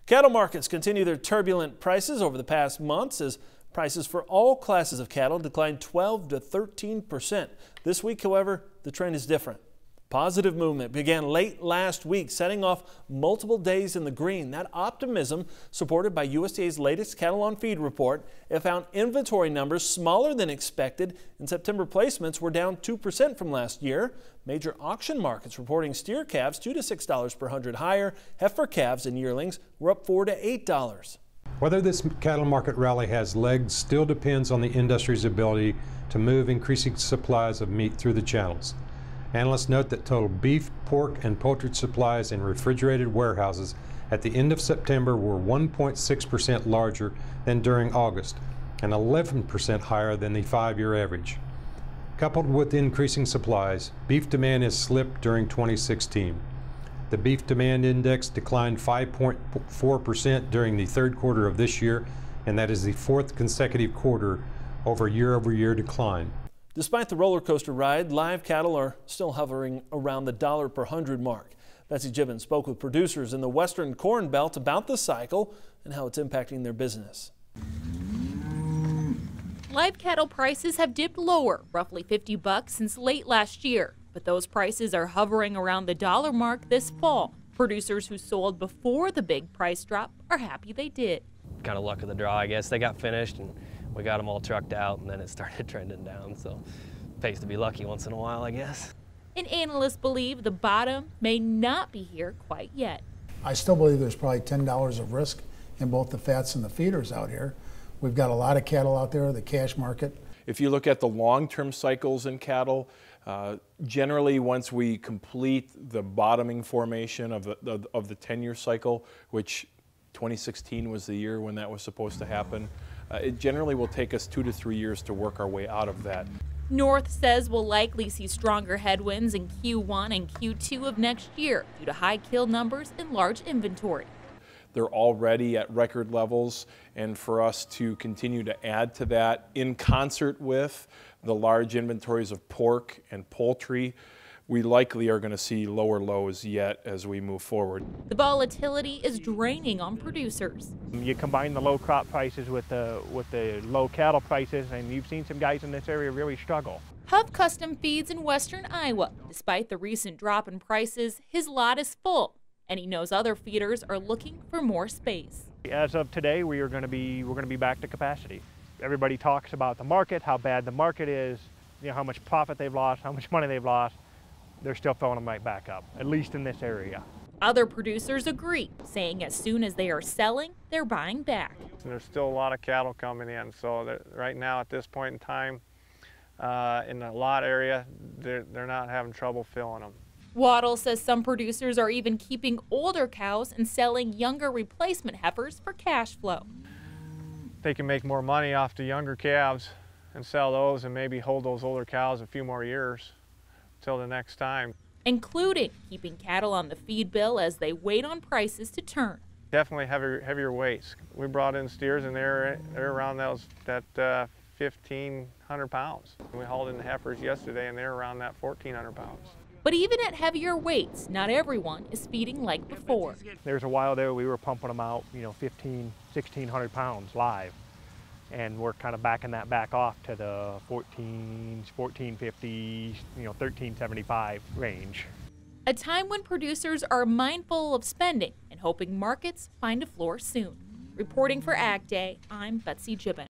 Cattle markets continue their turbulent prices over the past months as prices for all classes of cattle declined 12 to 13%. This week, however, the trend is different. Positive movement began late last week, setting off multiple days in the green. That optimism, supported by USDA's latest cattle on feed report, it found inventory numbers smaller than expected, and September placements were down 2% from last year. Major auction markets reporting steer calves $2 to $6 per hundred higher. Heifer calves and yearlings were up $4 to $8. Whether this cattle market rally has legs still depends on the industry's ability to move increasing supplies of meat through the channels. Analysts note that total beef, pork, and poultry supplies in refrigerated warehouses at the end of September were 1.6% larger than during August and 11% higher than the 5-year average. Coupled with increasing supplies, beef demand has slipped during 2016. The beef demand index declined 5.4% during the third quarter of this year, and that is the fourth consecutive quarter over year decline. Despite the roller coaster ride, live cattle are still hovering around the $1 per hundred mark. Betsy Gibbons spoke with producers in the Western Corn Belt about the cycle and how it's impacting their business. Live cattle prices have dipped lower, roughly $50 since late last year, but those prices are hovering around the $1 mark this fall. Producers who sold before the big price drop are happy they did. Kind of luck of the draw, I guess. They got finished and we got them all trucked out, and then it started trending down, so pays to be lucky once in a while, I guess. And analysts believe the bottom may not be here quite yet. I still believe there's probably $10 of risk in both the fats and the feeders out here. We've got a lot of cattle out there, the cash market. If you look at the long-term cycles in cattle, generally once we complete the bottoming formation of the 10-year cycle, which 2016 was the year when that was supposed to happen, it generally will take us 2 to 3 years to work our way out of that. North says we'll likely see stronger headwinds in Q1 and Q2 of next year due to high kill numbers and large inventory. They're already at record levels, and for us to continue to add to that in concert with the large inventories of pork and poultry, we likely are going to see lower lows yet as we move forward. The volatility is draining on producers. You combine the low crop prices with the low cattle prices, and you've seen some guys in this area really struggle. Hub Custom feeds in western Iowa. Despite the recent drop in prices, his lot is full, and he knows other feeders are looking for more space. As of today, we're going to be back to capacity. Everybody talks about the market, how bad the market is, you know, how much profit they've lost, how much money they've lost. They're still filling them right back up, at least in this area. Other producers agree, saying as soon as they are selling, they're buying back. There's still a lot of cattle coming in, so right now at this point in time, in the lot area, they're not having trouble filling them. Waddle says some producers are even keeping older cows and selling younger replacement heifers for cash flow. They can make more money off the younger calves and sell those and maybe hold those older cows a few more years till the next time. Including keeping cattle on the feed bill as they wait on prices to turn. Definitely heavier weights. We brought in steers and they're around that 1,500 pounds. We hauled in the heifers yesterday and they're around that 1,400 pounds. But even at heavier weights, not everyone is feeding like before. There's a while there we were pumping them out, 1,600 pounds live. And we're kind of backing that back off to the 14s, 1450s, 1375 range. A time when producers are mindful of spending and hoping markets find a floor soon. Reporting for Ag Day, I'm Betsy Gibbons.